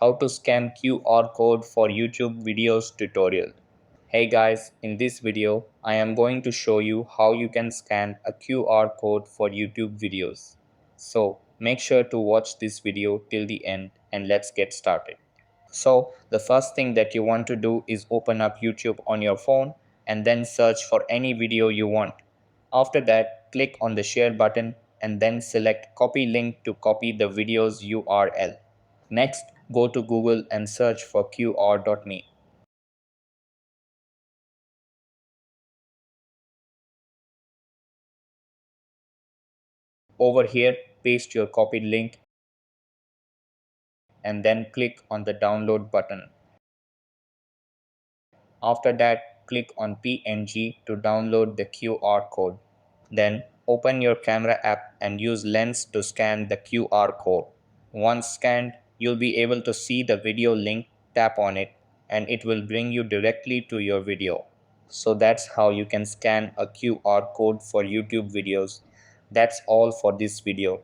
how to scan QR code for YouTube videos tutorial. Hey guys, in this video, I am going to show you how you can scan a QR code for YouTube videos. So make sure to watch this video till the end and let's get started. So the first thing that you want to do is open up YouTube on your phone and then search for any video you want. After that, click on the share button and then select copy link to copy the video's URL. Next, go to Google and search for qr.me. Over here, paste your copied link and then click on the download button. After that, click on PNG to download the QR code. Then open your camera app and use Lens to scan the QR code. Once scanned, you'll be able to see the video link, tap on it, and it will bring you directly to your video. So that's how you can scan a QR code for YouTube videos. That's all for this video.